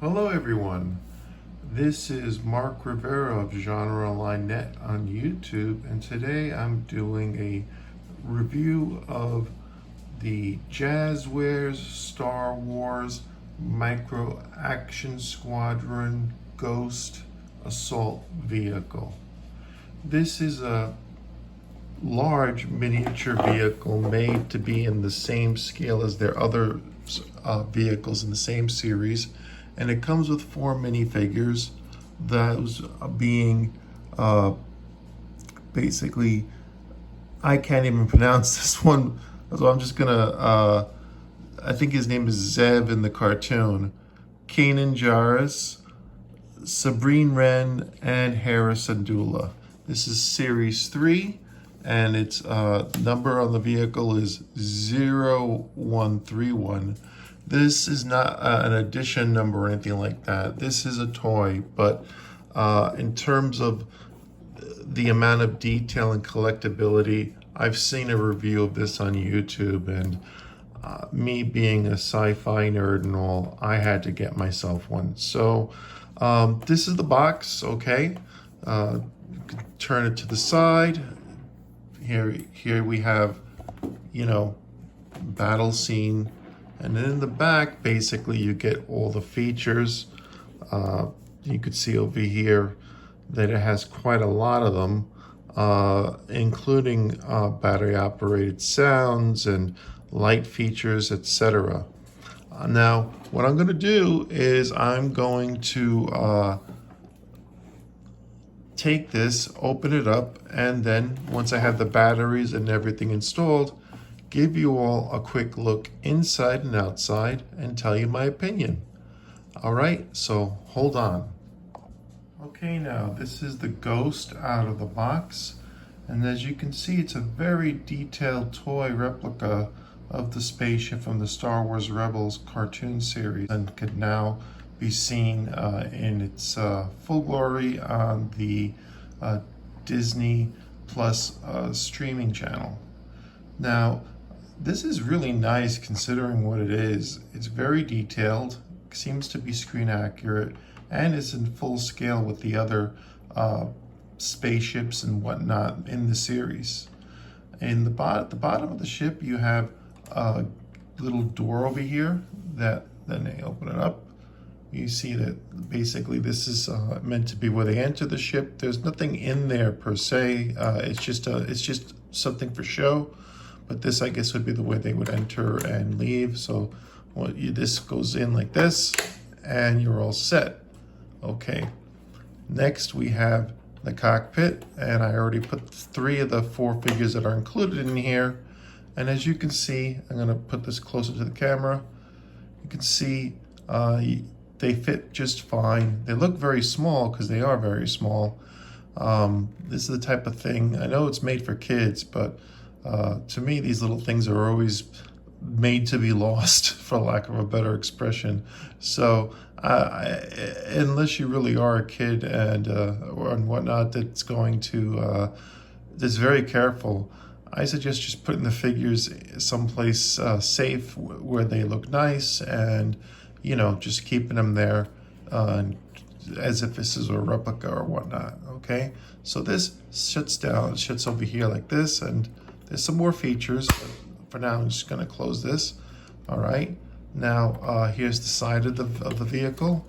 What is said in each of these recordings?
Hello everyone, this is Mark Rivera of Genre Online Net on YouTube, and today I'm doing a review of the Jazwares Star Wars Micro Action Squadron Ghost Assault Vehicle. This is a large miniature vehicle made to be in the same scale as their other vehicles in the same series, and it comes with 4 minifigures. Those being basically, I can't even pronounce this one, so I'm just gonna I think his name is Zev in the cartoon, Kanan Jarrus, Sabrine Wren, and Harris Andula. This is Series 3, and its number on the vehicle is 0131. This is not an edition number or anything like that. This is a toy, but in terms of the amount of detail and collectability, I've seen a review of this on YouTube, and me being a sci-fi nerd and all, I had to get myself one. So this is the box, okay? You can turn it to the side. Here we have, battle scene. And then in the back, basically, you get all the features. You could see over here that it has quite a lot of them, including battery-operated sounds and light features, etc. Now, what I'm going to do is I'm going to take this, open it up, and then once I have the batteries and everything installed, give you all a quick look inside and outside and tell you my opinion. All right, so hold on. Okay, now this is the Ghost out of the box, and as you can see, it's a very detailed toy replica of the spaceship from the Star Wars Rebels cartoon series, and could now be seen in its full glory on the Disney Plus streaming channel. Now, this is really nice considering what it is. It's very detailed, seems to be screen accurate, and is in full scale with the other spaceships and whatnot in the series. In the bottom of the ship, you have a little door over here that then they open it up. You see that basically this is meant to be where they enter the ship. There's nothing in there per se. It's just something for show. But this, I guess, would be the way they would enter and leave. So this goes in like this, and you're all set. Okay. Next, we have the cockpit, and I already put 3 of the 4 figures that are included in here. And as you can see, I'm going to put this closer to the camera. You can see they fit just fine. They look very small because they are very small. This is the type of thing, I know it's made for kids, but to me, these little things are always made to be lost, for lack of a better expression. So unless you really are a kid and whatnot that's going to that's very careful, I suggest just putting the figures someplace safe where they look nice, and just keeping them there as if this is a replica or whatnot. Okay, so this shuts over here like this, and there's some more features, but for now I'm just going to close this. All right, now here's the side of the vehicle.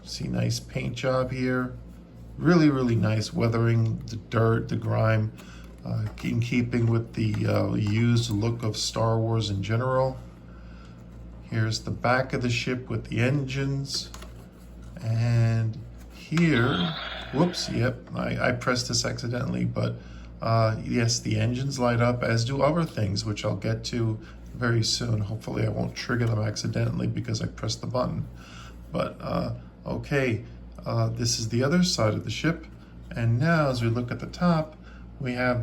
See, nice paint job here. Really nice weathering the dirt, the grime, in keeping with the used look of Star Wars in general. Here's the back of the ship with the engines. And here, whoops, yep, I pressed this accidentally, but yes, the engines light up, as do other things, which I'll get to very soon. Hopefully I won't trigger them accidentally because I pressed the button. But okay, this is the other side of the ship. And now as we look at the top, we have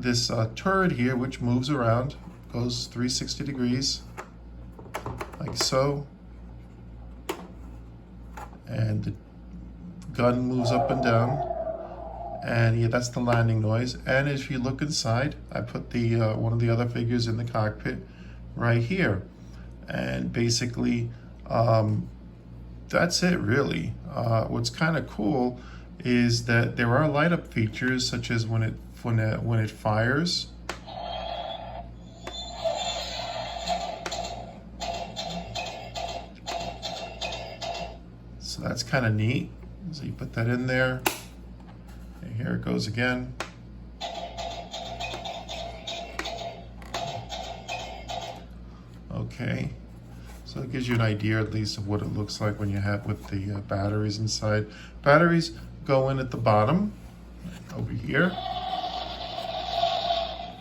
this turret here, which moves around, goes 360 degrees, like so. And the gun moves up and down. And yeah, that's the landing noise. And if you look inside, I put the one of the other figures in the cockpit right here. And basically, that's it really. What's kind of cool is that there are light up features, such as when it fires. So that's kind of neat. So you put that in there, and here it goes again. Okay, so it gives you an idea at least of what it looks like when you have with the batteries inside. Batteries go in at the bottom over here.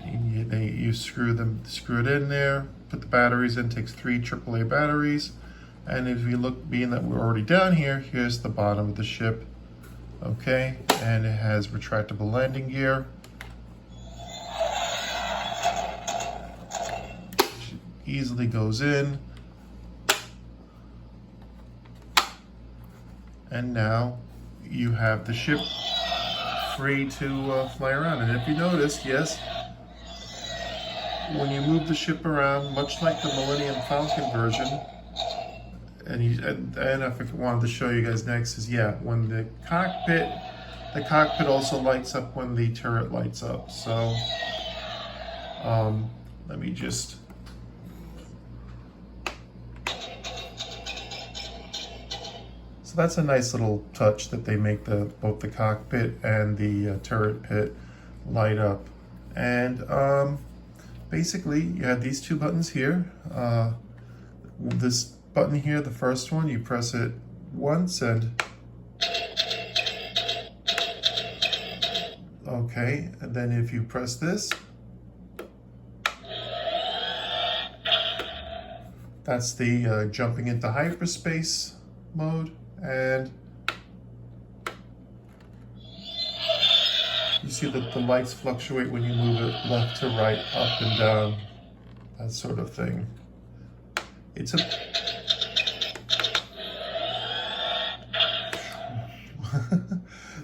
You screw it in there, put the batteries in. Takes 3 AAA batteries. And if you look, being that we're already down here, here's the bottom of the ship. Okay, and it has retractable landing gear. Easily goes in. And now you have the ship free to fly around. And if you notice, yes, when you move the ship around, much like the Millennium Falcon version, and I wanted to show you guys next is, yeah, when the cockpit also lights up when the turret lights up. So let me just, so that's a nice little touch that they make both the cockpit and the turret pit light up. And basically you have these 2 buttons here. This button here, the first one, you press it once and okay, and then if you press this, that's the jumping into hyperspace mode. And you see that the lights fluctuate when you move it left to right, up and down, that sort of thing. It's a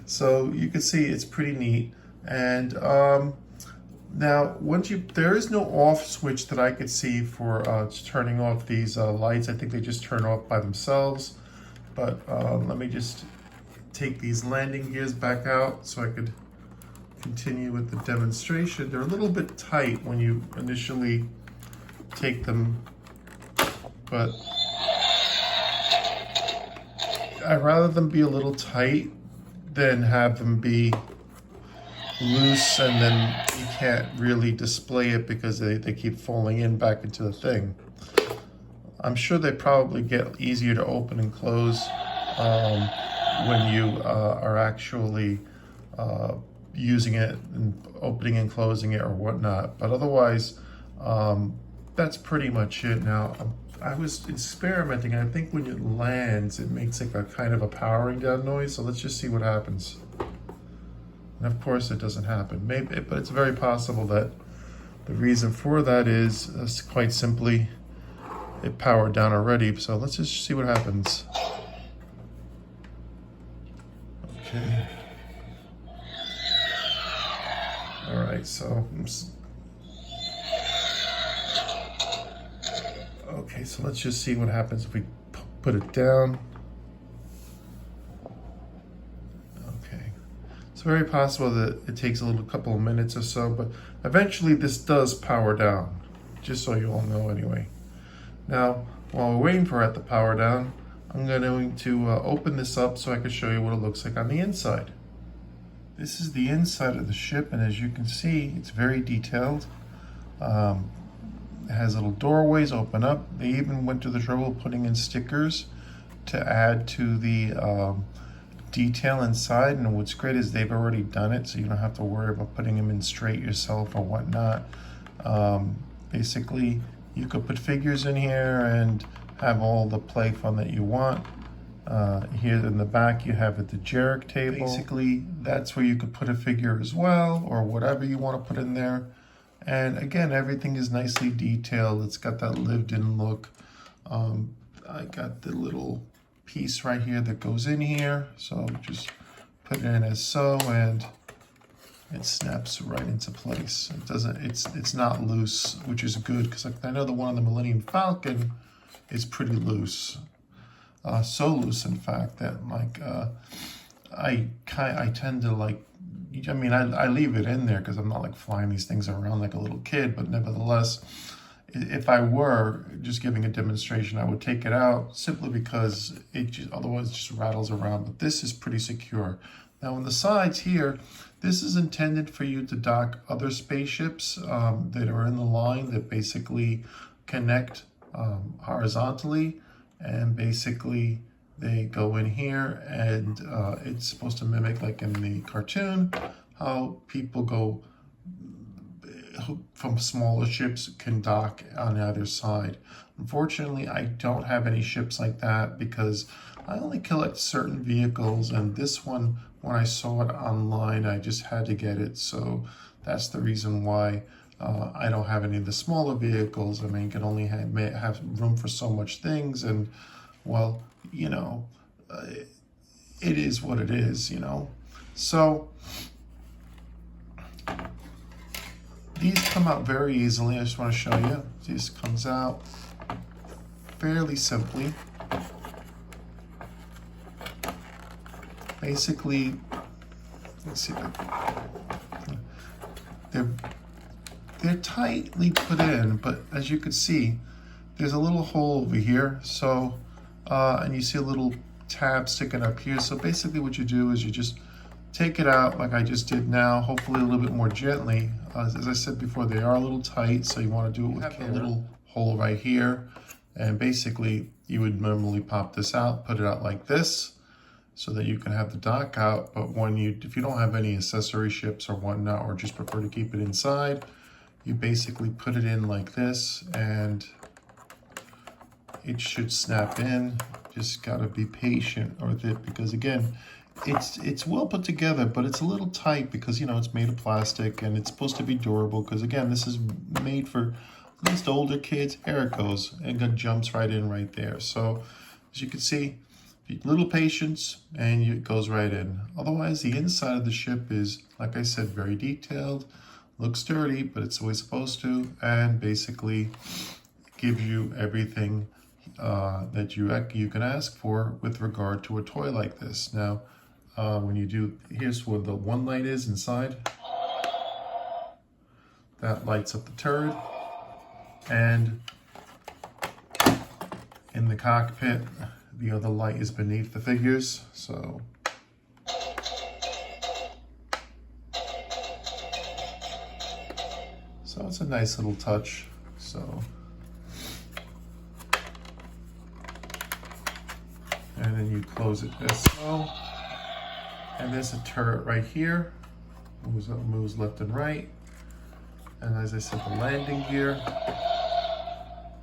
so you can see it's pretty neat. And now there is no off switch that I could see for turning off these lights. I think they just turn off by themselves. But let me just take these landing gears back out so I could continue with the demonstration. They're a little bit tight when you initially take them, but I'd rather them be a little tight than have them be loose and then you can't really display it because they keep falling in back into the thing. I'm sure they probably get easier to open and close when you are actually using it and opening and closing it or whatnot. But otherwise, that's pretty much it. Now, I was experimenting, and I think when it lands, it makes like a kind of a powering down noise. So let's just see what happens. And of course, it doesn't happen. Maybe, but it's very possible that the reason for that is quite simply it powered down already. So let's just see what happens. Okay. All right. So. Okay, so let's just see what happens if we put it down. Okay, it's very possible that it takes a couple of minutes or so, but eventually this does power down, just so you all know anyway. Now, while we're waiting for it to power down, I'm going to open this up so I can show you what it looks like on the inside. This is the inside of the ship, and as you can see, it's very detailed. It has little doorways open up. They even went to the trouble of putting in stickers to add to the detail inside. And what's great is they've already done it, so you don't have to worry about putting them in straight yourself or whatnot. Basically, you could put figures in here and have all the play fun that you want. Here in the back, you have the Jazwares table. Basically, that's where you could put a figure as well, or whatever you want to put in there. And again, everything is nicely detailed. It's got that lived-in look. I got the little piece right here that goes in here. So just put it in as so, and it snaps right into place. It doesn't. It's not loose, which is good because I know the one on the Millennium Falcon is pretty loose. so loose, in fact, that like I tend to like. I mean, I leave it in there because I'm not like flying these things around like a little kid, but nevertheless, if I were just giving a demonstration, I would take it out simply because it just, otherwise it just rattles around. But this is pretty secure. Now on the sides here, this is intended for you to dock other spaceships that are in the line that basically connect horizontally, and basically they go in here, and it's supposed to mimic, like in the cartoon, how people go from smaller ships can dock on either side. Unfortunately, I don't have any ships like that because I only collect certain vehicles, and this one, when I saw it online, I just had to get it. So that's the reason why I don't have any of the smaller vehicles. I mean, you can only have room for so much things, and well, you know, it is what it is, you know. So these come out very easily. I just want to show you. This comes out fairly simply. Basically, let's see. They're tightly put in, but as you can see, there's a little hole over here. So, and you see a little tab sticking up here. So basically what you do is you just take it out like I just did now, hopefully a little bit more gently. As I said before, they are a little tight, so you want to do it with care. A little hole right here, and basically you would normally pop this out, put it out like this, so that you can have the dock out. But if you don't have any accessory ships or whatnot, or just prefer to keep it inside, you basically put it in like this, and it should snap in. Just gotta be patient with it, because again, it's well put together, but it's a little tight because, you know, it's made of plastic and it's supposed to be durable, because again, this is made for at least older kids. Here it goes, and it jumps right in right there. So as you can see, little patience and it goes right in. Otherwise, the inside of the ship is, like I said, very detailed, looks dirty, but it's the way it's supposed to, and basically gives you everything that you can ask for with regard to a toy like this. Now, when you do, here's where the one light is inside. That lights up the turret, and in the cockpit, the other light is beneath the figures. So it's a nice little touch. So, and then you close it this so. And there's a turret right here, moves left and right. And as I said, the landing gear.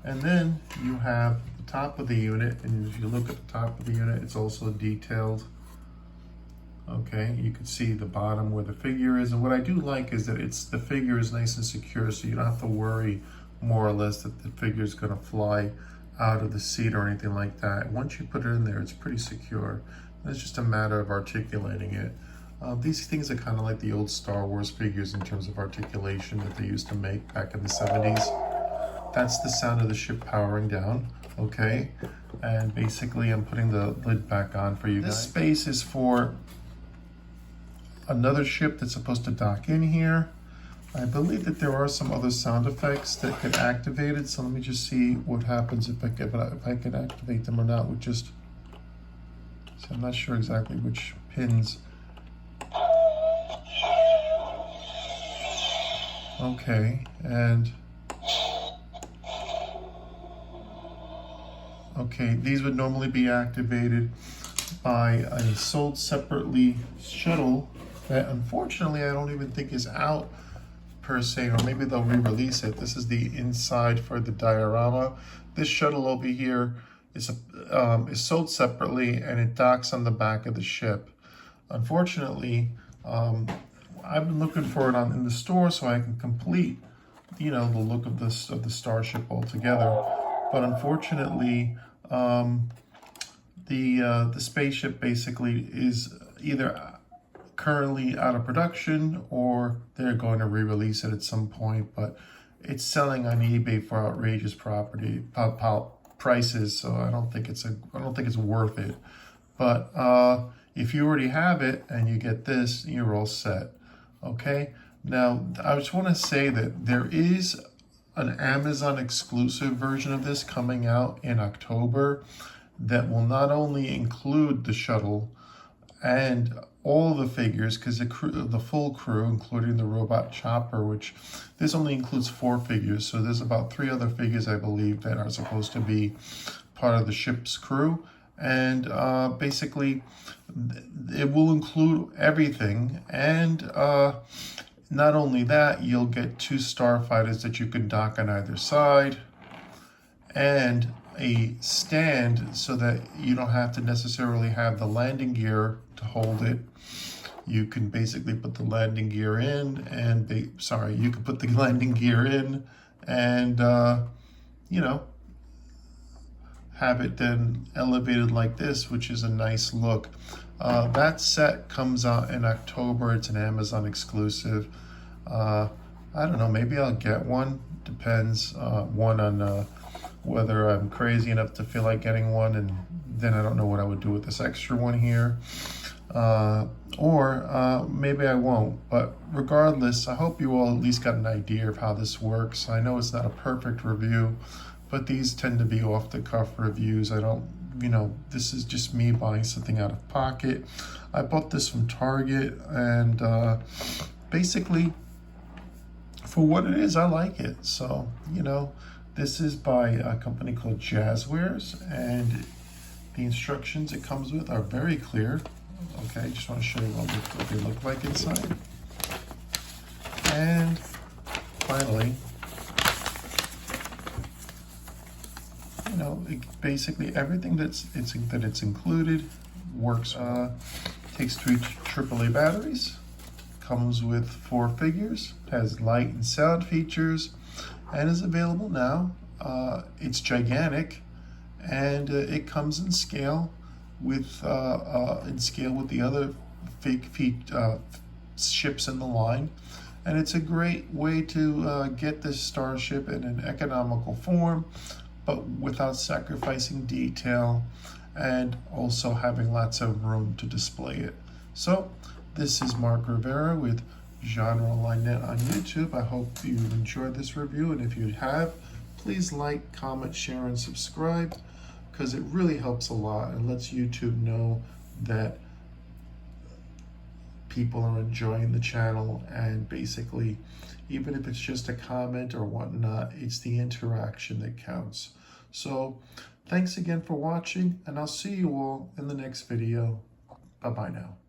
And then you have the top of the unit, and if you look at the top of the unit, it's also detailed. Okay, you can see the bottom where the figure is. And what I do like is that the figure is nice and secure, so you don't have to worry more or less that the figure is going to fly out of the seat or anything like that. Once you put it in there, it's pretty secure. It's just a matter of articulating it. These things are kind of like the old Star Wars figures in terms of articulation that they used to make back in the 70s. That's the sound of the ship powering down, okay? And basically I'm putting the lid back on for you guys. This space is for another ship that's supposed to dock in here. I believe that there are some other sound effects that get activated, so let me just see what happens if I can activate them or not with just... So I'm not sure exactly which pins. Okay, and okay, these would normally be activated by a sold separately shuttle that unfortunately I don't even think is out per se, or maybe they'll re-release it. This is the inside for the diorama. This shuttle over here is sold separately, and it docks on the back of the ship. Unfortunately, I've been looking for it in the store so I can complete, you know, the look of the starship altogether. But unfortunately, the spaceship basically is either currently out of production or they're going to re-release it at some point. But it's selling on eBay for outrageous prices, so I don't think it's worth it. But if you already have it and you get this, you're all set. Okay. Now I just want to say that there is an Amazon exclusive version of this coming out in October that will not only include the shuttle and all the figures, because the full crew, including the robot chopper, which this only includes 4 figures, so there's about 3 other figures, I believe, that are supposed to be part of the ship's crew. And basically, it will include everything. And not only that, you'll get 2 starfighters that you can dock on either side, and a stand so that you don't have to necessarily have the landing gear to hold it. You can basically put the landing gear in, and you can put the landing gear in, and you know, have it then elevated like this, which is a nice look. That set comes out in October. It's an Amazon exclusive. I don't know, maybe I'll get one. Depends one on whether I'm crazy enough to feel like getting one, and then I don't know what I would do with this extra one here. Or maybe I won't. But regardless, I hope you all at least got an idea of how this works. I know it's not a perfect review, but these tend to be off-the-cuff reviews. I don't, this is just me buying something out of pocket. I bought this from Target, and basically, for what it is, I like it. So, this is by a company called Jazwares, and the instructions it comes with are very clear. Okay, just want to show you what they look like inside. And finally, basically everything that's included works. Takes 3 AAA batteries, comes with 4 figures, has light and sound features, and is available now. It's gigantic, and it comes in scale with the other ships in the line, and it's a great way to get this starship in an economical form, but without sacrificing detail, and also having lots of room to display it. So this is Mark Rivera with Genre.net on YouTube. I hope you enjoyed this review, and if you have, please like, comment, share, and subscribe, because it really helps a lot and lets YouTube know that people are enjoying the channel. And basically, even if it's just a comment or whatnot, it's the interaction that counts. So thanks again for watching, and I'll see you all in the next video. Bye-bye now.